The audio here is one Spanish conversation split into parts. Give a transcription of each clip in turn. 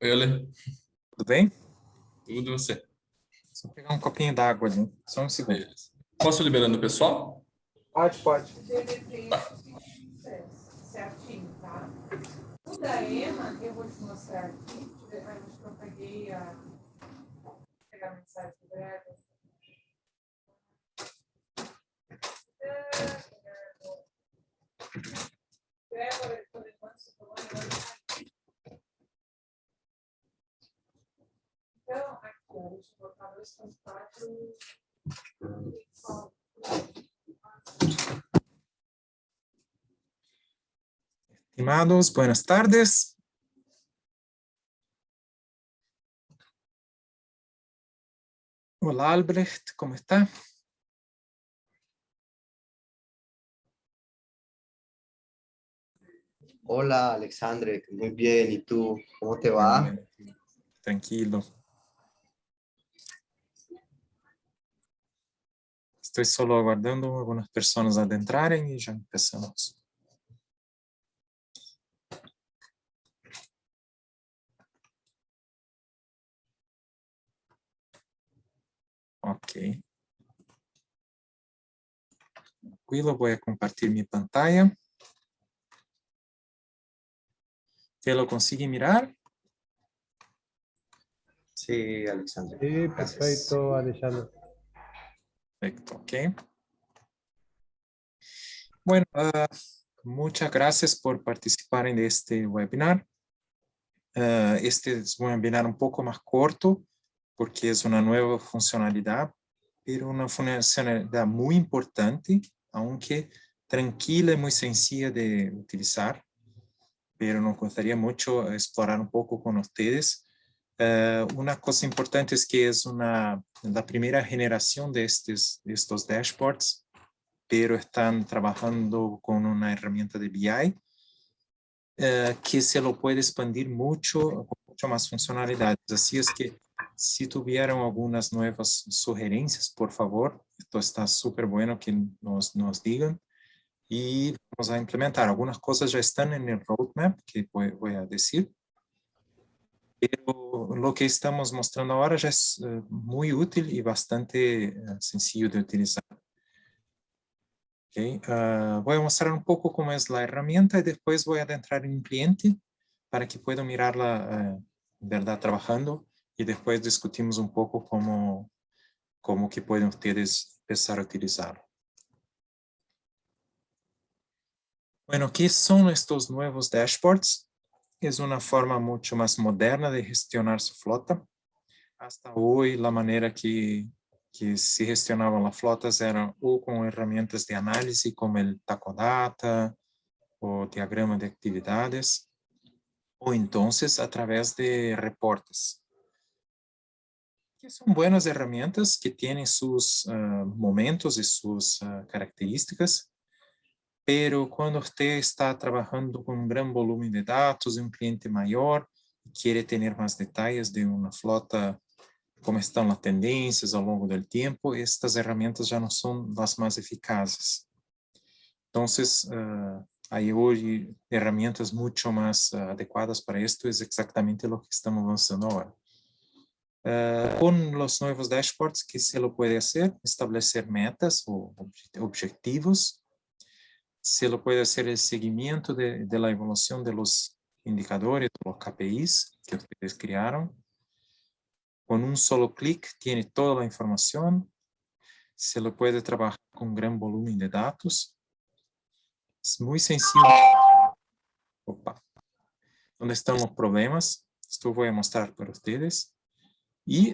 Oi, Ale. Tudo bem? Tudo e você? Só pegar um copinho d'água ali. Só um segundo. Beleza. Posso ir liberando o pessoal? Pode. Tá. Certinho, tá? O da Ema, eu vou te mostrar aqui. Acho que eu peguei Vou pegar a mensagem do Gregor. Gregor, por enquanto, você falou então, aqui, ó, deixa eu botar dois contatos. Estimados, buenas tardes. Hola, Albrecht, ¿cómo está? Hola, Alexandre, muy bien. ¿Y tú? ¿Cómo te va? Tranquilo. Estoy solo aguardando algunas personas adentrarem y ya empezamos. Ok. Tranquilo, voy a compartir mi pantalla. ¿Te lo consigue mirar? Sí, Alexandre. Sí, Gracias. perfecto, Alejandro. Perfecto, ok. Bueno, muchas gracias por participar en este webinar. Este es un webinar un poco más corto porque es una nueva funcionalidad, pero una funcionalidad muy importante, aunque tranquila y muy sencilla de utilizar, pero nos gustaría mucho explorar un poco con ustedes. Una cosa importante es que es la primera generación de estos dashboards, pero están trabajando con una herramienta de BI que se lo puede expandir mucho, con mucho más funcionalidades. Así es que si tuvieran algunas nuevas sugerencias, por favor, esto está súper bueno que nos digan y vamos a implementar. Algunas cosas ya están en el roadmap que voy a decir, pero lo que estamos mostrando ahora ya es muy útil y bastante sencillo de utilizar. Okay. Voy a mostrar un poco cómo es la herramienta y después voy a adentrar en un cliente para que puedan mirarla, verdad, trabajando y después discutimos un poco cómo que pueden ustedes empezar a utilizarlo. Bueno, ¿qué son estos nuevos dashboards? Es una forma mucho más moderna de gestionar su flota. Hasta hoy la manera que se gestionaban las flotas era o con herramientas de análisis como el Takodata o diagrama de actividades, o entonces a través de reportes, que son buenas herramientas que tienen sus momentos y sus características, pero cuando usted está trabajando con un gran volumen de datos y un cliente mayor, quiere tener más detalles de una flota, como están las tendencias a lo largo del tiempo, estas herramientas ya no son las más eficaces. Entonces, hay hoy herramientas mucho más adecuadas para esto, es exactamente lo que estamos lanzando ahora. Con los nuevos dashboards, ¿qué se lo puede hacer? Establecer metas o objetivos. Se lo puede hacer el seguimiento de la evolución de los indicadores, los KPIs que ustedes crearon. Con un solo clic tiene toda la información. Se lo puede trabajar con un gran volumen de datos. Es muy sencillo. Opa. ¿Dónde están los problemas? Esto voy a mostrar para ustedes. Y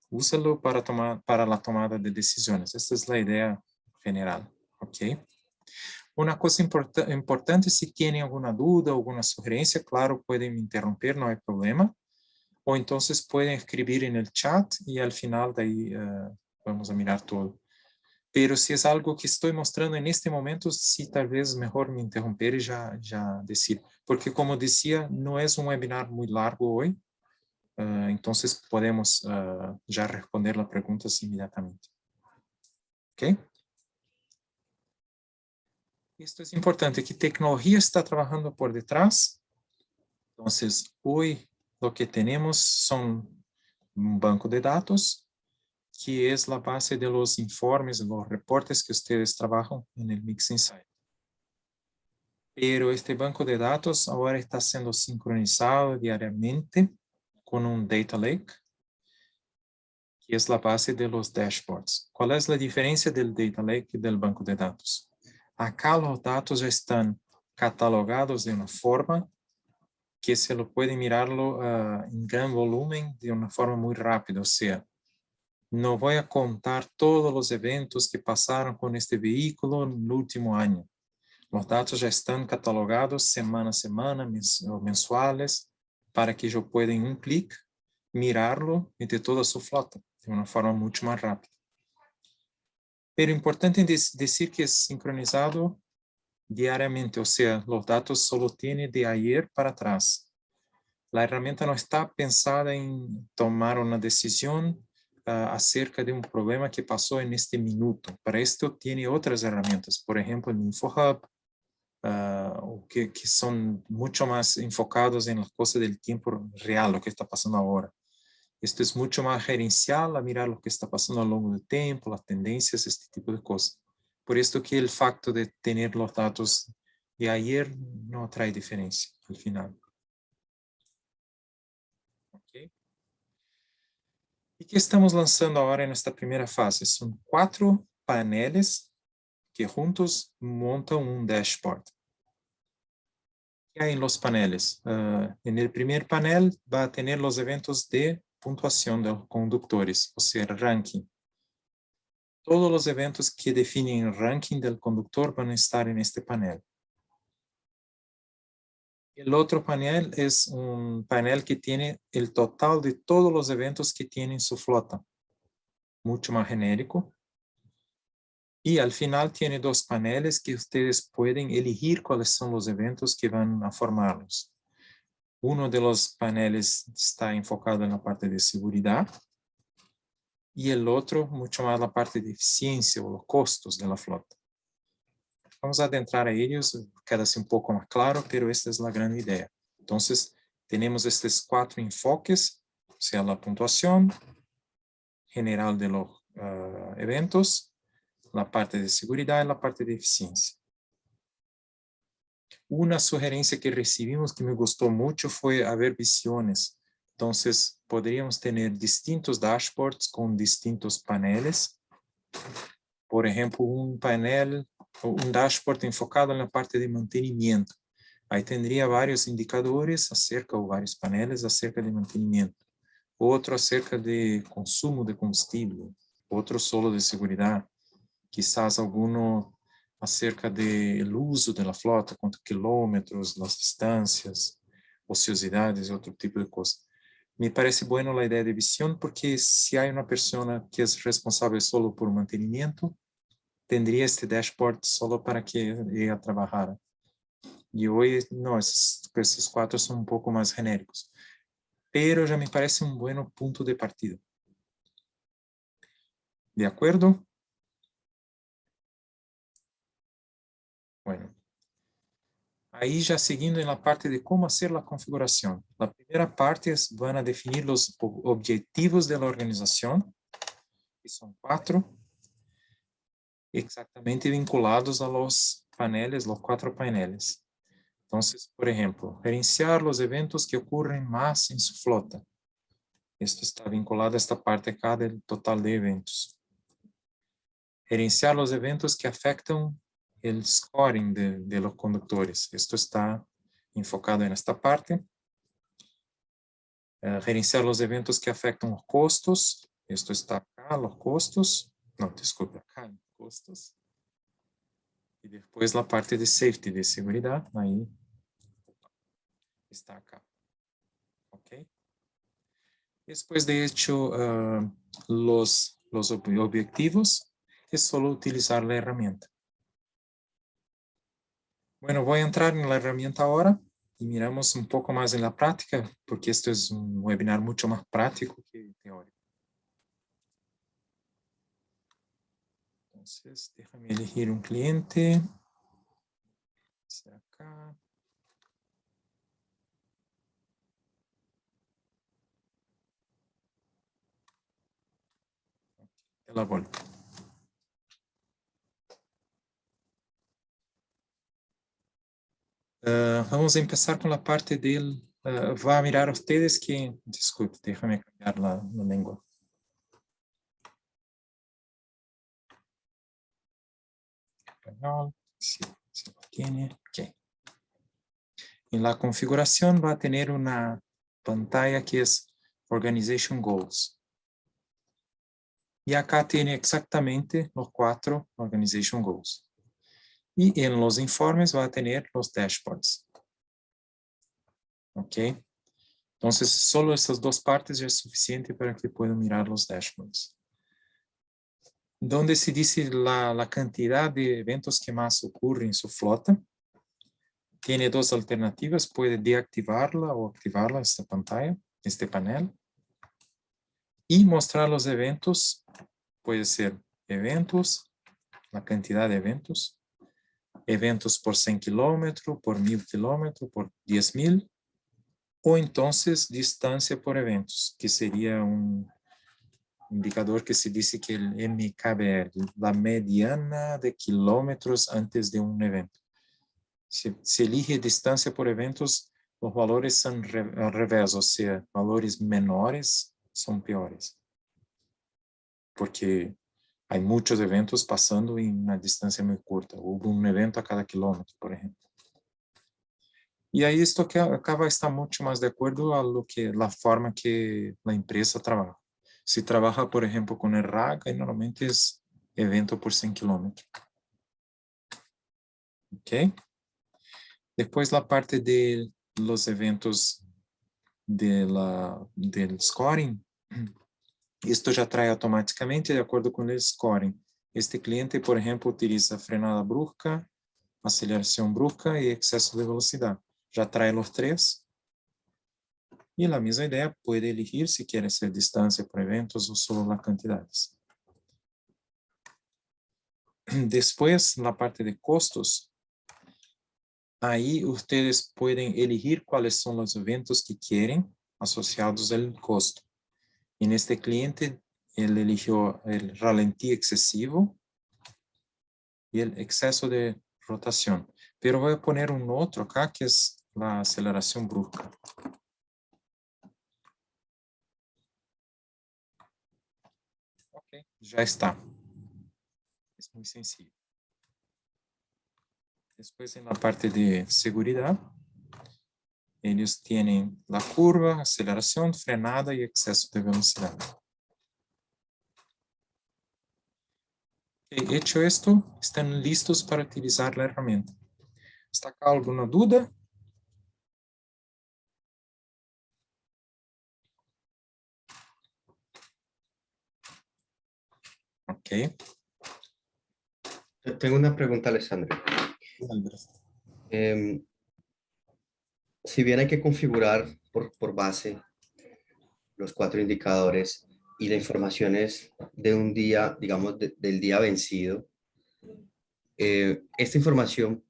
úsalo para la tomada de decisiones. Esta es la idea general. ¿Ok? Una cosa importante, si tienen alguna duda, alguna sugerencia, claro, pueden me interrumpir, no hay problema. O entonces pueden escribir en el chat y al final de ahí vamos a mirar todo. Pero si es algo que estoy mostrando en este momento, sí, tal vez mejor me interrumpir y ya decir. Porque como decía, no es un webinar muy largo hoy. Entonces podemos ya responder las preguntas inmediatamente. ¿Ok? Esto es importante, que tecnología está trabajando por detrás. Entonces, hoy lo que tenemos son un banco de datos, que es la base de los informes, los reportes que ustedes trabajan en el Mix Insight. Pero este banco de datos ahora está siendo sincronizado diariamente con un Data Lake, que es la base de los dashboards. ¿Cuál es la diferencia del Data Lake y del banco de datos? Acá los datos ya están catalogados de una forma que se lo puede mirarlo en gran volumen de una forma muy rápida. O sea, no voy a contar todos los eventos que pasaron con este vehículo en el último año. Los datos ya están catalogados semana a semana, mensuales, para que yo pueda en un clic mirarlo y de toda su flota de una forma mucho más rápida. Pero importante decir que es sincronizado diariamente, o sea, los datos solo tiene de ayer para atrás. La herramienta no está pensada en tomar una decisión acerca de un problema que pasó en este minuto. Para esto tiene otras herramientas, por ejemplo, el InfoHub, que son mucho más enfocados en las cosas del tiempo real, lo que está pasando ahora. Esto es mucho más gerencial, a mirar lo que está pasando a lo largo del tiempo, las tendencias, este tipo de cosas. Por esto que el facto de tener los datos de ayer no trae diferencia al final. Okay. ¿Y qué estamos lanzando ahora en esta primera fase? Son 4 paneles que juntos montan un dashboard. ¿Qué hay en los paneles? En el primer panel va a tener los eventos de puntuación de los conductores, o sea, ranking. Todos los eventos que definen el ranking del conductor van a estar en este panel. El otro panel es un panel que tiene el total de todos los eventos que tiene en su flota, mucho más genérico. Y al final tiene 2 paneles que ustedes pueden elegir cuáles son los eventos que van a formarlos. Uno de los paneles está enfocado en la parte de seguridad y el otro mucho más la parte de eficiencia o los costos de la flota. Vamos a adentrar a ellos, queda-se un poco más claro, pero esta es la gran idea. Entonces, tenemos estos 4 enfoques, o sea, la puntuación general de los eventos, la parte de seguridad y la parte de eficiencia. Una sugerencia que recibimos que me gustó mucho fue haber visiones. Entonces, podríamos tener distintos dashboards con distintos paneles. Por ejemplo, un dashboard enfocado en la parte de mantenimiento. Ahí tendría varios indicadores acerca, o varios paneles acerca de mantenimiento. Otro acerca de consumo de combustible. Otro solo de seguridad. Quizás alguno acerca del uso de la flota, cuántos kilómetros, las distancias, ociosidades y otro tipo de cosas. Me parece bueno la idea de visión porque si hay una persona que es responsable solo por mantenimiento, tendría este dashboard solo para que ella trabajara. Y hoy, no, esos 4 son un poco más genéricos. Pero ya me parece un buen punto de partida. ¿De acuerdo? Bueno. Ahí ya siguiendo en la parte de cómo hacer la configuración. La primera parte es, van a definir los objetivos de la organización, que son 4, exactamente vinculados a los paneles, los 4 paneles. Entonces, por ejemplo, gerenciar los eventos que ocurren más en su flota. Esto está vinculado a esta parte acá del total de eventos. Gerenciar los eventos que afectan el scoring de los conductores. Esto está enfocado en esta parte. Gerenciar los eventos que afectan los costos. Esto está acá, los costos. No, disculpe, acá en costos. Y después la parte de safety, de seguridad. Ahí está acá. Ok. Después de hecho los objetivos, es solo utilizar la herramienta. Bueno, voy a entrar en la herramienta ahora y miramos un poco más en la práctica, porque esto es un webinar mucho más práctico que teórico. Entonces, déjame elegir un cliente. Acá. la vuelta. Vamos a empezar con la parte del... va a mirar a ustedes que... Disculpe, déjame cambiar la lengua. Español, sí, se lo tiene. Ok. En la configuración va a tener una pantalla que es Organization Goals. Y acá tiene exactamente los 4 Organization Goals. Y en los informes va a tener los dashboards. Ok. Entonces, solo estas 2 partes ya es suficiente para que puedan mirar los dashboards. Donde se dice la cantidad de eventos que más ocurre en su flota. Tiene 2 alternativas, puede deactivarla o activarla esta pantalla, este panel. Y mostrar los eventos, puede ser eventos, la cantidad de eventos, eventos por 100 kilómetros, por 1000 kilómetros, por 10.000, o entonces distancia por eventos, que sería un indicador que se dice que el MKBR, la mediana de kilómetros antes de un evento. Si se elige distancia por eventos, los valores son al revés, o sea, valores menores son peores. Porque hay muchos eventos pasando en una distancia muy corta. Hubo un evento a cada kilómetro, por ejemplo. Y ahí esto que acaba está mucho más de acuerdo a la forma que la empresa trabaja. Si trabaja, por ejemplo, con el RAG, ahí normalmente es evento por 100 kilómetros. ¿Ok? Después la parte de los eventos del scoring. Esto ya trae automáticamente de acuerdo con el scoring. Este cliente, por ejemplo, utiliza frenada brusca, aceleración brusca y exceso de velocidad. Ya trae los 3. Y la misma idea, puede elegir si quiere hacer distancia por eventos o solo las cantidades. Después, la parte de costos. Ahí ustedes pueden elegir cuáles son los eventos que quieren asociados al costo. En este cliente, él eligió el ralentí excesivo y el exceso de rotación. Pero voy a poner un otro acá que es la aceleración brusca. Ok, ya está. Es muy sencillo. Después en la parte de seguridad, ellos tienen la curva, aceleración, frenada y exceso de velocidad. Hecho esto, están listos para utilizar la herramienta. ¿Está acá alguna duda? Ok. Tengo una pregunta, Alessandro. Si bien hay que configurar por base los 4 indicadores y la información es de un día, digamos, del día vencido, esta información,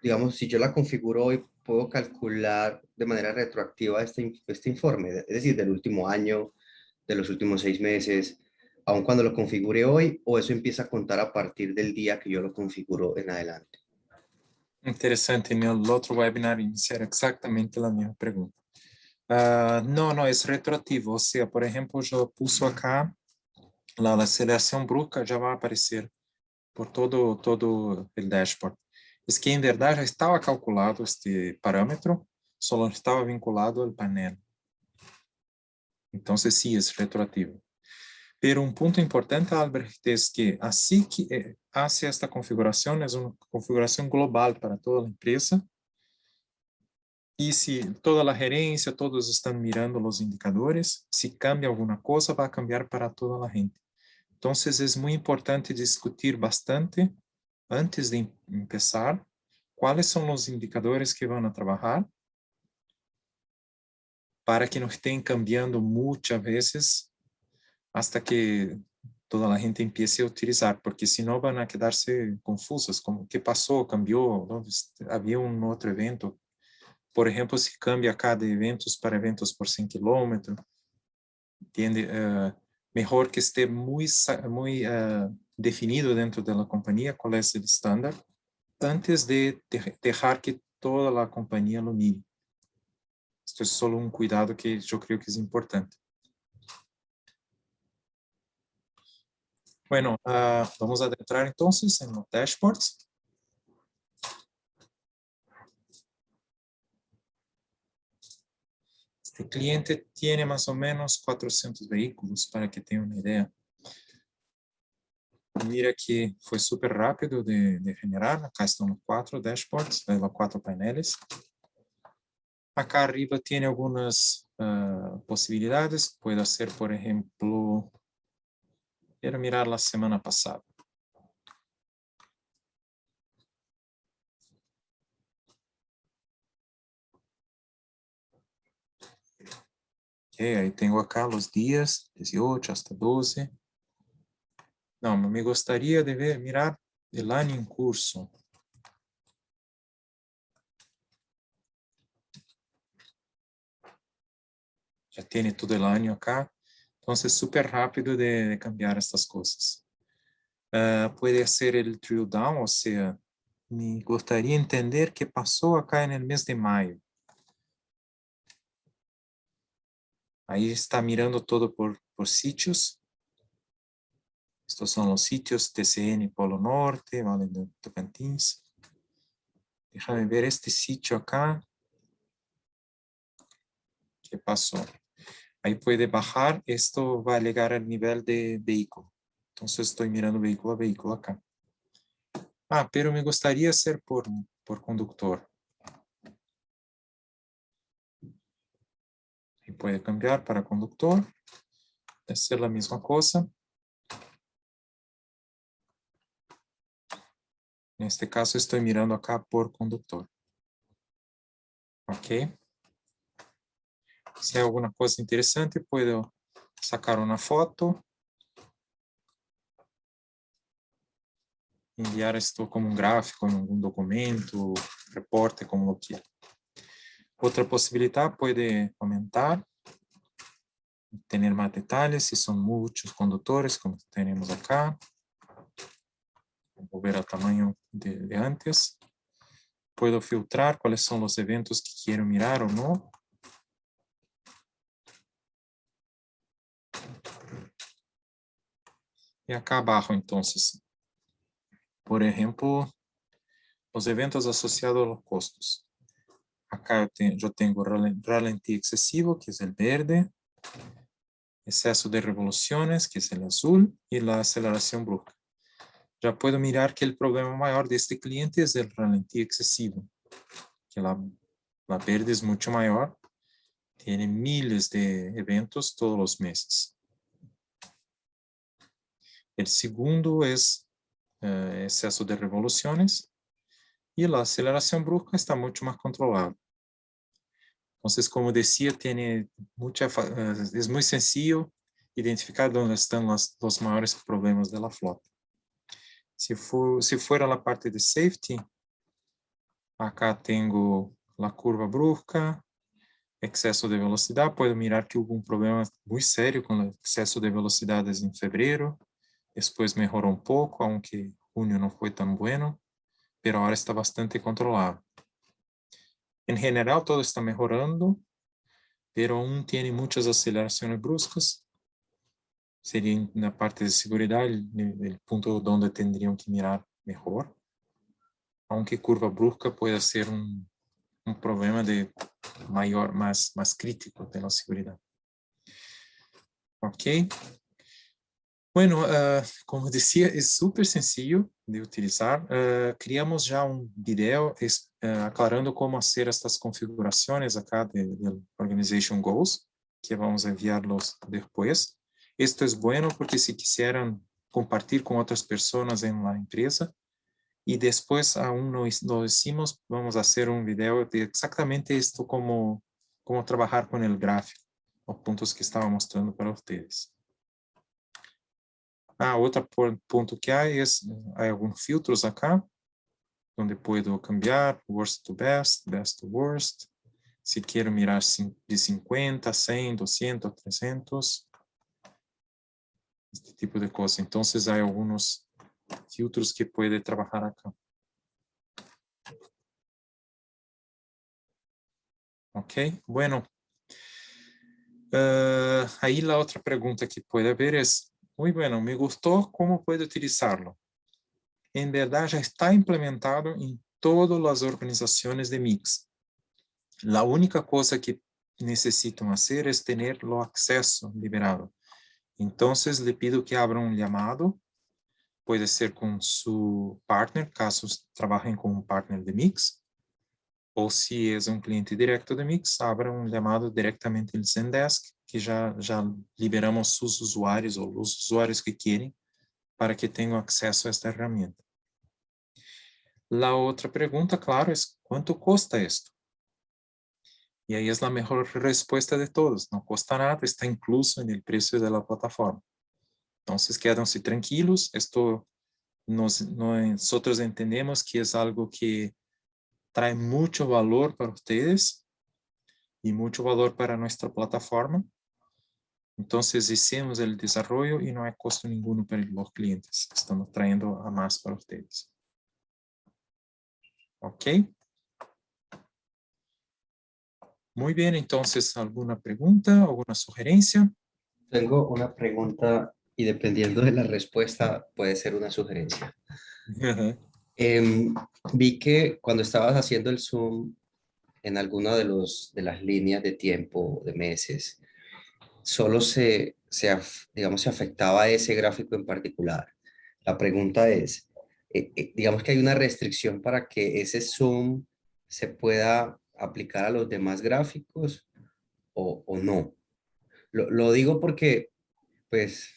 digamos, si yo la configuro hoy, puedo calcular de manera retroactiva este informe, es decir, del último año, de los últimos 6 meses, aun cuando lo configure hoy, o eso empieza a contar a partir del día que yo lo configuro en adelante. Interesante, en el otro webinar iniciar exactamente la misma pregunta. No, es retroactivo, o sea, por ejemplo, yo puse acá la aceleración brusca, ya va a aparecer por todo el dashboard. Es que en verdad ya estaba calculado este parámetro, solo estaba vinculado al panel. Entonces sí, es retroactivo. Pero un punto importante, Albert, es que así que hace esta configuración, es una configuración global para toda la empresa. Y si toda la gerencia, todos están mirando los indicadores, si cambia alguna cosa, va a cambiar para toda la gente. Entonces es muy importante discutir bastante antes de empezar cuáles son los indicadores que van a trabajar para que no estén cambiando muchas veces hasta que toda la gente empiece a utilizar, porque si no van a quedarse confusos, como qué pasó, cambió, había un otro evento. Por ejemplo, si cambia cada eventos para eventos por 100 kilómetros, ¿entiende? Mejor que esté muy definido dentro de la compañía cuál es el estándar antes de dejar que toda la compañía lo mire. Esto es solo un cuidado que yo creo que es importante. Bueno, vamos a adentrar entonces en los dashboards. Este cliente tiene más o menos 400 vehículos, para que tengan una idea. Mira que fue súper rápido de generar. Acá están los 4 dashboards, los 4 paneles. Acá arriba tiene algunas posibilidades. Puedo hacer, por ejemplo, quiero mirar la semana pasada. Okay, ahí tengo acá los días, 18 hasta 12. No, me gustaría de mirar el año en curso. Ya tiene todo el año acá. Entonces, súper rápido de cambiar estas cosas. Puede hacer el drill down, o sea, me gustaría entender qué pasó acá en el mes de mayo. Ahí está mirando todo por sitios. Estos son los sitios TCN Polo Norte, Vale de Tocantins. Déjame ver este sitio acá. ¿Qué pasó? Ahí puede bajar. Esto va a llegar al nivel de vehículo. Entonces estoy mirando vehículo a vehículo acá. Pero me gustaría hacer por conductor. Y puede cambiar para conductor. Hacer la misma cosa. En este caso estoy mirando acá por conductor. Ok. Si hay alguna cosa interesante, puedo sacar una foto. Enviar esto como un gráfico en algún documento, reporte, como lo quiera. Otra posibilidad puede aumentar, tener más detalles, si son muchos conductores, como tenemos acá. Volver al tamaño de antes. Puedo filtrar cuáles son los eventos que quiero mirar o no. Y acá abajo, entonces, por ejemplo, los eventos asociados a los costos. Acá yo tengo ralentí excesivo, que es el verde, exceso de revoluciones, que es el azul, y la aceleración brusca. Ya puedo mirar que el problema mayor de este cliente es el ralentí excesivo, que la verde es mucho mayor, tiene miles de eventos todos los meses. El segundo es exceso de revoluciones, y la aceleración brusca está mucho más controlada. Entonces, como decía, es muy sencillo identificar dónde están los mayores problemas de la flota. Si fuera la parte de safety, acá tengo la curva brusca, exceso de velocidad. Puedo mirar que hubo un problema muy serio con el exceso de velocidades en febrero. Después mejoró un poco, aunque junio no fue tan bueno, pero ahora está bastante controlado. En general, todo está mejorando, pero aún tiene muchas aceleraciones bruscas. Sería en la parte de seguridad el punto donde tendrían que mirar mejor. Aunque curva brusca puede ser un problema de más crítico de la seguridad. Ok. Bueno, como decía, es súper sencillo de utilizar. Creamos ya un video aclarando cómo hacer estas configuraciones acá del Organization Goals, que vamos a enviarlos después. Esto es bueno porque si quisieran compartir con otras personas en la empresa, y después aún no lo hicimos, vamos a hacer un video de exactamente esto, cómo trabajar con el gráfico, los puntos que estaba mostrando para ustedes. Otro punto que hay algunos filtros acá, donde puedo cambiar worst to best, best to worst. Si quiero mirar de 50, 100, 200, 300. este tipo de cosas. Entonces hay algunos filtros que puede trabajar acá. Ok, bueno. Ahí la otra pregunta que puede haber es, muy bueno, me gustó, ¿cómo puedo utilizarlo? En verdad ya está implementado en todas las organizaciones de Mix. La única cosa que necesitan hacer es tenerlo acceso liberado. Entonces le pido que abra un llamado, puede ser con su partner, caso trabajen con un partner de Mix, o si es un cliente directo de Mix, abra un llamado directamente en Zendesk, que ya liberamos sus usuarios o los usuarios que quieren para que tengan acceso a esta herramienta. La otra pregunta, claro, es ¿cuánto cuesta esto? Y ahí es la mejor respuesta de todos. No cuesta nada, está incluso en el precio de la plataforma. Entonces, quédense tranquilos. Esto nosotros entendemos que es algo que trae mucho valor para ustedes y mucho valor para nuestra plataforma. Entonces, hicimos el desarrollo y no hay costo ninguno para los clientes. Estamos trayendo a más para ustedes. ¿Ok? Muy bien, entonces, ¿alguna pregunta, alguna sugerencia? Tengo una pregunta y dependiendo de la respuesta puede ser una sugerencia. Em, Vi que cuando estabas haciendo el Zoom en alguna de las líneas de tiempo de meses, solo digamos, se afectaba ese gráfico en particular. La pregunta es, digamos que hay una restricción para que ese zoom se pueda aplicar a los demás gráficos o no. Lo digo porque, pues,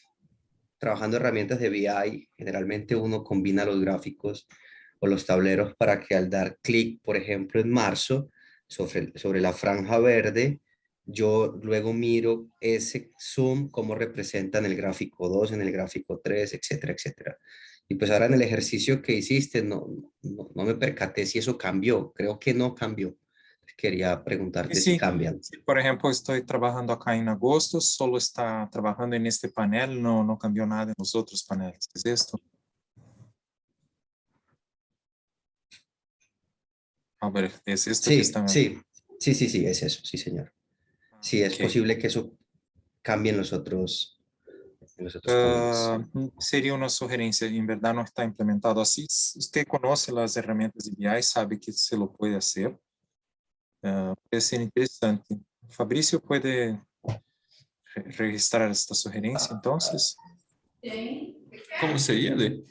trabajando herramientas de BI, generalmente uno combina los gráficos o los tableros para que al dar clic, por ejemplo, en marzo, sobre la franja verde, yo luego miro ese zoom, cómo representa en el gráfico 2, en el gráfico 3, etcétera, etcétera. Y pues ahora en el ejercicio que hiciste, no me percaté si eso cambió. Creo que no cambió. Quería Y preguntarte si sí, cambian. si, por ejemplo, estoy trabajando acá en agosto, solo está trabajando en este panel, no cambió nada en los otros paneles. ¿Es esto? A ver, ¿es esto que Sí, está? sí, es eso, sí, señor. Sí, es Ok. posible que eso cambie en los otros paneles. Sería una sugerencia, en verdad no está implementado así. Si usted conoce las herramientas de BI, sabe que se lo puede hacer. Puede ser interesante. Fabricio puede registrar esta sugerencia, entonces. ¿Cómo sería, Lê?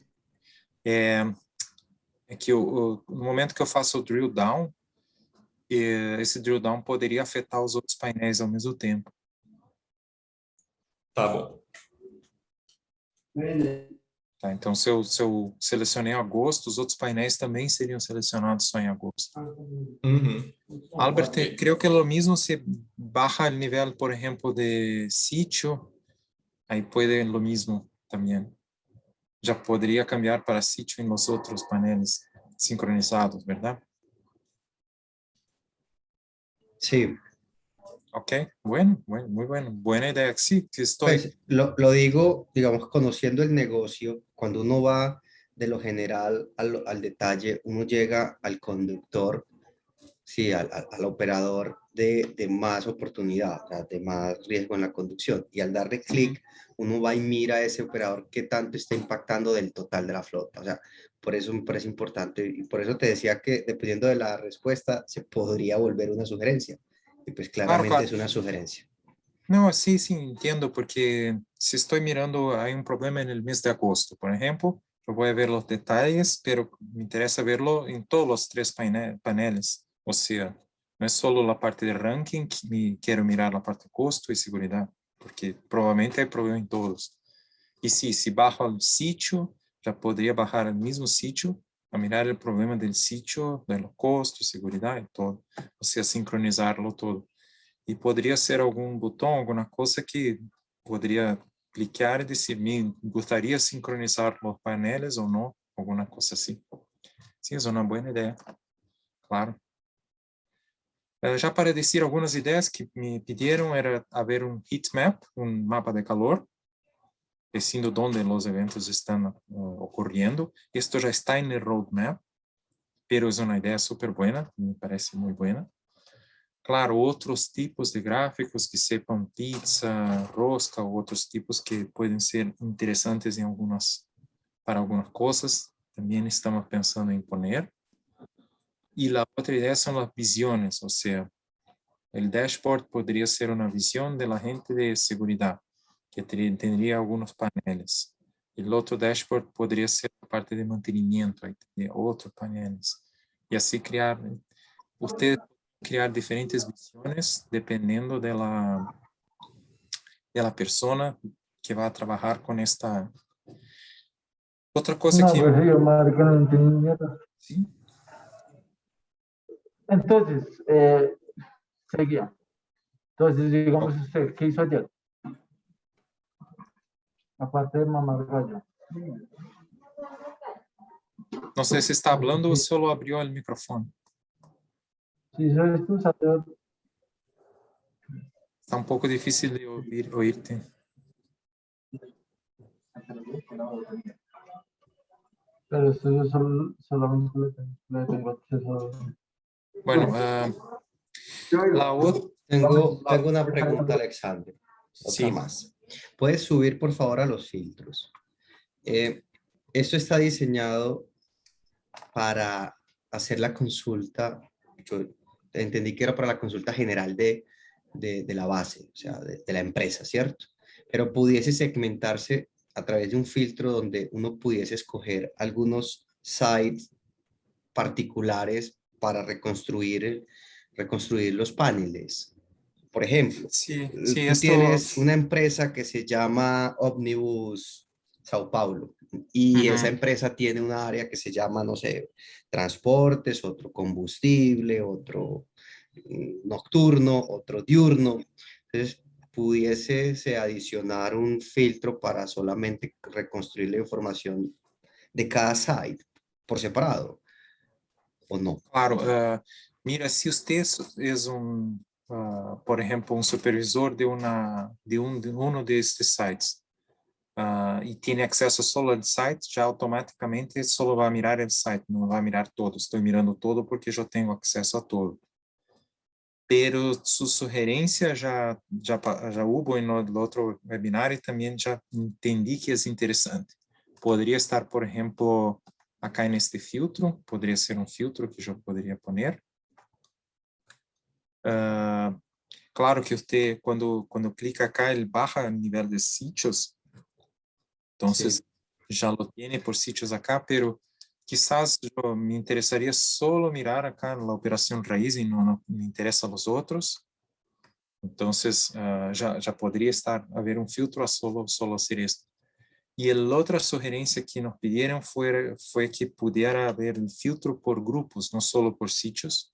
É que no momento que eu faço o drill down, esse drill down poderia afetar os outros painéis ao mesmo tempo. Tá bom. Tá? Então, se eu selecionei agosto, os outros painéis também seriam selecionados só em agosto. Uhum. Albert, Ok. creo que lo mismo se baja el nivel, por ejemplo, de sitio, ahí puede lo mismo también. Ya podría cambiar para sitio en los otros paneles sincronizados, ¿verdad? Sí, Ok, bueno, muy bueno. Buena idea. Sí, estoy. pues lo digo, digamos, conociendo el negocio, cuando uno va de lo general al detalle, uno llega al conductor, sí, al operador de más oportunidad, o sea, de más riesgo en la conducción. Y al darle clic, uno va y mira a ese operador qué tanto está impactando del total de la flota. O sea, por eso me parece importante y por eso te decía que dependiendo de la respuesta se podría volver una sugerencia. Y pues Claro, claramente claro. es una sugerencia. No, sí, entiendo, porque si estoy mirando, hay un problema en el mes de agosto, por ejemplo, yo voy a ver los detalles, pero me interesa verlo en todos los tres paneles. O sea, no es solo la parte de ranking, quiero mirar la parte de costo y seguridad, porque probablemente hay problema en todos. Y sí, si bajo al sitio, ya podría bajar al mismo sitio a mirar el problema del sitio, de los costos, seguridad y todo. O sea, sincronizarlo todo. E poderia ser algum botão, alguma coisa que poderia clicar e dizer, me gostaria de sincronizar os painéis ou não, alguma coisa assim. Sim, é uma boa ideia, claro. Já para dizer algumas ideias que me pediram, era haver um heat map, um mapa de calor, diciendo dónde los eventos están ocurriendo. Esto ya está en el roadmap, pero es una idea súper buena, me parece muy buena. Claro, outros tipos de gráficos que sepan pizza, rosca, ou outros tipos que podem ser interessantes em para algumas coisas, também estamos pensando em poner. E a outra ideia são as visões, ou seja, o dashboard poderia ser uma visão da gente de segurança, que teria alguns painéis. E o outro dashboard poderia ser a parte de mantenimento, aí teria outros painéis. E assim criar, você criar diferentes visões dependendo de la persona que va a trabajar con esta. Otra cosa No, que... pues sí, madre, que no entendí mierda. ¿Sí? Entonces, seguía. Entonces, digamos usted, ¿qué hizo ayer? Aparte de mamar gallo. No sé si está hablando o solo abrió el micrófono. Si hizo esto, salió. Está un poco difícil de oírte. Pero esto yo solamente le tengo acceso. Bueno, la otra... Tengo una pregunta, Alexander. Otra Sí. más. ¿Puedes subir, por favor, a los filtros? Esto está diseñado para hacer la consulta. Yo entendí que era para la consulta general de la base, o sea, de la empresa, ¿cierto? Pero pudiese segmentarse a través de un filtro donde uno pudiese escoger algunos sites particulares para reconstruir los paneles. Por ejemplo, Sí, tú tienes una empresa que se llama Omnibus Sao Paulo y esa empresa tiene un área que se llama, no sé, transportes, otro combustible, otro nocturno, otro diurno. Entonces, pudiese adicionar un filtro para solamente reconstruir la información de cada site por separado, ¿o no? Claro, mira, si usted es por ejemplo, un supervisor de uno de estos sites y tiene acceso solo al site, ya automáticamente solo va a mirar el site, no va a mirar todo. Estoy mirando todo porque yo tengo acceso a todo. Pero su sugerencia ya hubo en el otro webinar y también ya entendí que es interesante. Podría estar, por ejemplo, acá en este filtro, podría ser un filtro que yo podría poner. Claro que usted cuando clica acá, él baja el nivel de sitios. Entonces, ya lo tiene por sitios acá, pero quizás yo me interesaría solo mirar acá en la operación raíz y no me interesan los otros. Entonces, ya podría haber un filtro a solo hacer esto. Y la otra sugerencia que nos pidieron fue que pudiera haber un filtro por grupos, no solo por sitios.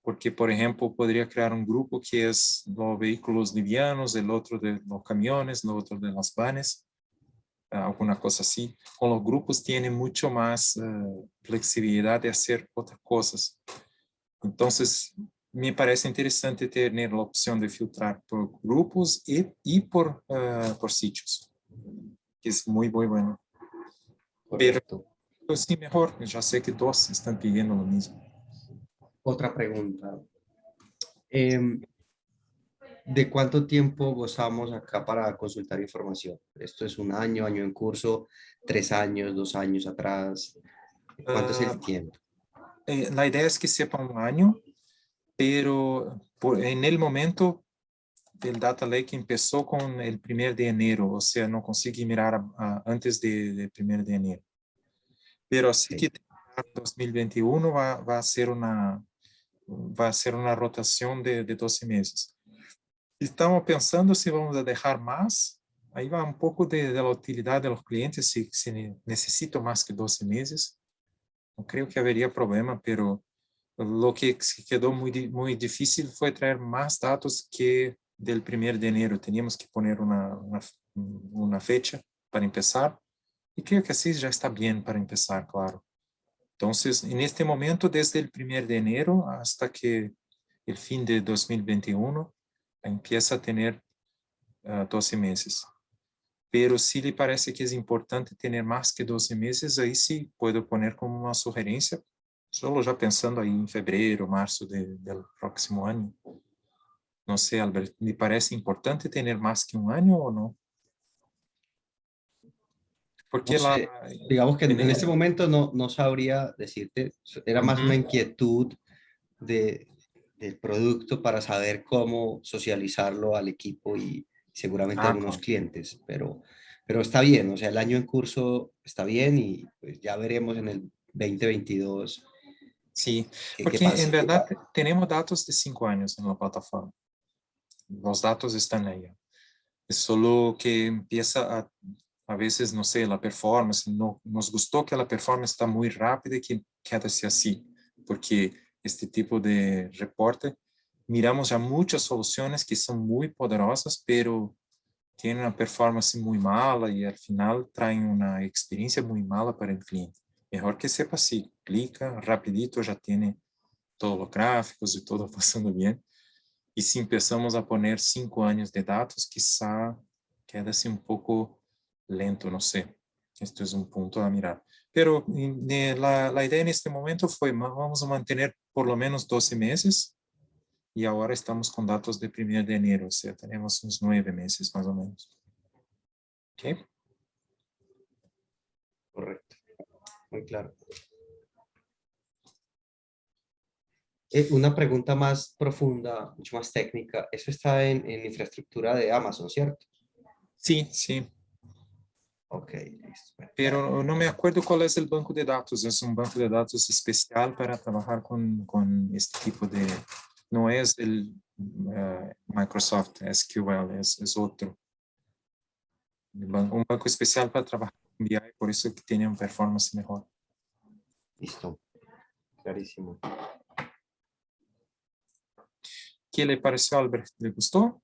Porque, por ejemplo, podría crear un grupo que es los vehículos livianos, el otro de los camiones, el otro de las vanes, alguna cosa así. Con los grupos tiene mucho más flexibilidad de hacer otras cosas. Entonces, me parece interesante tener la opción de filtrar por grupos y por sitios, que es muy, muy bueno. Correcto. Pero sí, mejor, ya sé que dos están pidiendo lo mismo. Otra pregunta. ¿De cuánto tiempo gozamos acá para consultar información? ¿Esto es un año, año en curso, 3 años, 2 años atrás? ¿Cuánto es el tiempo? La idea es que sepa un año, pero en el momento del Data Lake empezó con el 1 de enero, o sea, no conseguí mirar antes del 1 de enero. Pero así que 2021 va a ser una rotación de 12 meses. Estamos pensando si vamos a dejar más. Ahí va un poco de la utilidad de los clientes, si necesito más que 12 meses. No creo que habría problema, pero lo que quedó muy difícil fue traer más datos que del 1 de enero. Teníamos que poner una fecha para empezar. Y creo que así ya está bien para empezar, claro. Entonces, en este momento, desde el 1 de enero hasta que el fin de 2021, empieza a tener 12 meses. pero si le parece que es importante tener más que 12 meses, ahí sí puedo poner como una sugerencia, solo ya pensando ahí en febrero, marzo del próximo año. No sé, Albert, ¿le parece importante tener más que un año o no? No Porque sé, digamos que en tenemos, este momento no sabría decirte, era más una Ujú. inquietud de, del producto para saber cómo socializarlo al equipo y seguramente algunos Claro. clientes, pero está bien, o sea, el año en curso está bien y pues ya veremos en el 2022 Sí, qué porque en pasa. verdad tenemos datos de 5 años en la plataforma. Los datos están ahí. Es solo que empieza a veces, no sé, la performance, no, nos gustó que la performance está muy rápida y que quédase así, porque este tipo de reporte, miramos ya muchas soluciones que son muy poderosas, pero tienen una performance muy mala y al final traen una experiencia muy mala para el cliente. Mejor que sepa así, clica rapidito, ya tiene todos los gráficos y todo pasando bien. Y si empezamos a poner 5 años de datos, quizá queda-se un poco lento, no sé. Esto es un punto a mirar. Pero la idea en este momento fue, vamos a mantener por lo menos 12 meses y ahora estamos con datos de 1 de enero, o sea, tenemos unos 9 meses más o menos. ¿Ok? Correcto, muy claro. Una pregunta más profunda, mucho más técnica. Eso está en infraestructura de Amazon, ¿cierto? Sí, sí. Ok, listo. Bueno, Pero no me acuerdo cuál es el banco de datos. Es un banco de datos especial para trabajar con este tipo de... No es el Microsoft SQL, es otro. Un banco especial para trabajar con BI, por eso que tiene una performance mejor. listo, clarísimo. ¿Qué le pareció, Albert? ¿Le gustó?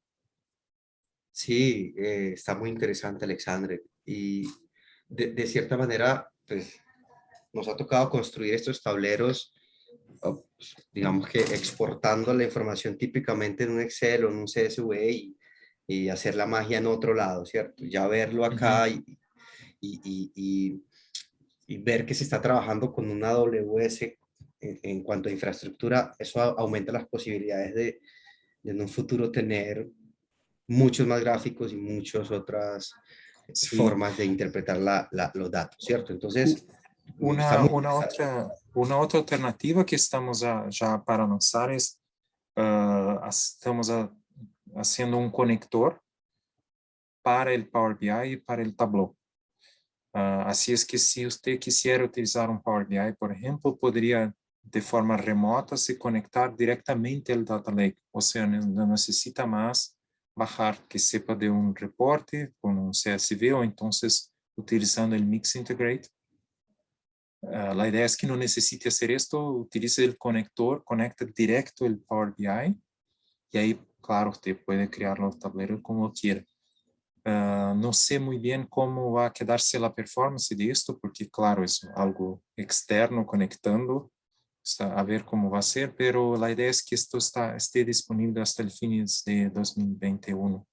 Sí, está muy interesante, Alexandre. Y de cierta manera, pues nos ha tocado construir estos tableros, pues, digamos que exportando la información típicamente en un Excel o en un CSV y hacer la magia en otro lado, ¿cierto? Ya verlo Ujú. acá y, y, y ver que se está trabajando con una AWS en cuanto a infraestructura, eso aumenta las posibilidades de en un futuro tener muchos más gráficos y muchas otras Sí. formas de interpretar los datos, ¿cierto? U- Entonces, está muy interesante. Una otra alternativa que estamos ya para lanzar es, estamos haciendo un conector para el Power BI y para el Tableau. Así es que si usted quisiera utilizar un Power BI, por ejemplo, podría de forma remota se conectar directamente al Data Lake. O sea, no necesita más bajar que sepa de un reporte con un CSV o entonces utilizando el Mix Integrate. La idea es que no necesite hacer esto, utilice el conector, conecta directo el Power BI y ahí, claro, usted puede crear los tableros como quiera. No sé muy bien cómo va a quedarse la performance de esto, porque claro, es algo externo conectando, a ver cómo va a ser, pero la idea es que esto esté disponible hasta el fines de 2021.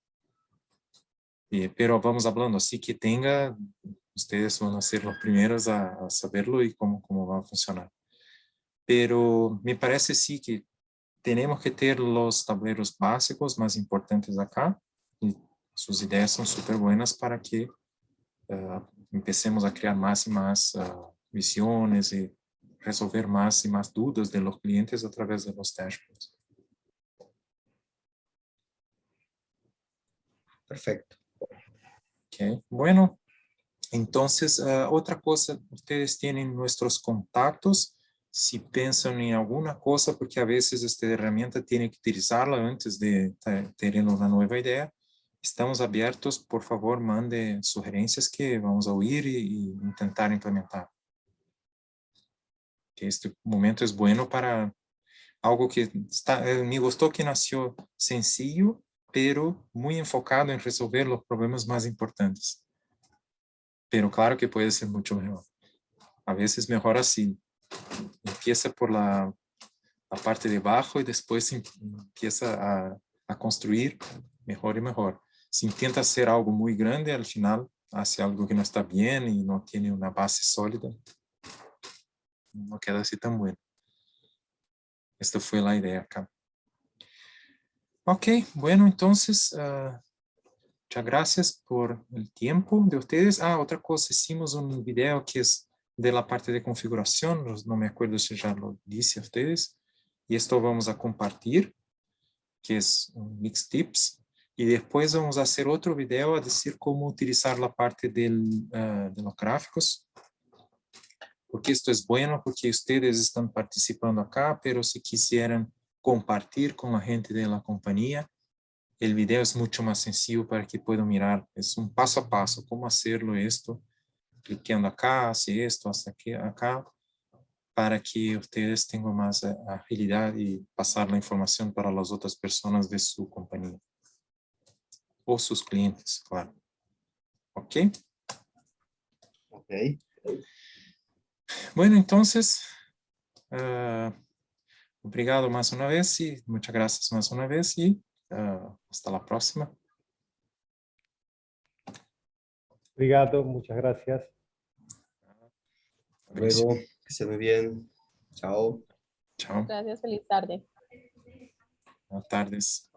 Pero vamos hablando, así que ustedes van a ser los primeros a saberlo y cómo va a funcionar. Pero me parece sí que tenemos que tener los tableros básicos más importantes acá y sus ideas son súper buenas para que empecemos a crear más y más visiones y resolver más y más dudas de los clientes a través de los dashboards. Perfecto. Okay. Bueno, entonces otra cosa, ustedes tienen nuestros contactos. Si piensan en alguna cosa, porque a veces esta herramienta tiene que utilizarla antes de tener una nueva idea, estamos abiertos, por favor, mande sugerencias que vamos a oír y intentar implementar. Que este momento es bueno para algo que me gustó que nació sencillo, pero muy enfocado en resolver los problemas más importantes. Pero claro que puede ser mucho mejor. A veces mejor así. Empieza por la parte de abajo y después empieza a construir mejor y mejor. si intenta hacer algo muy grande, al final hace algo que no está bien y no tiene una base sólida, no queda así tan bueno. Esta fue la idea acá. Ok, bueno, entonces, muchas gracias por el tiempo de ustedes. Otra cosa, hicimos un video que es de la parte de configuración, no me acuerdo si ya lo dije a ustedes, y esto vamos a compartir, que es un Mix Tips, y después vamos a hacer otro video a decir cómo utilizar la parte de los gráficos, porque esto es bueno, porque ustedes están participando acá, pero si quisieran compartir con la gente de la compañía, el video es mucho más sencillo para que puedan mirar. Es un paso a paso, cómo hacerlo esto, clicando acá, hace esto, hasta aquí, acá, para que ustedes tengan más agilidad y pasar la información para las otras personas de su compañía. O sus clientes, claro. Ok. Ok. Bueno, entonces, obrigado más una vez y muchas gracias más una vez y hasta la próxima. Obrigado, muchas gracias. Luego, que esté muy bien. Chao. Chao. Gracias, feliz tarde. Buenas tardes.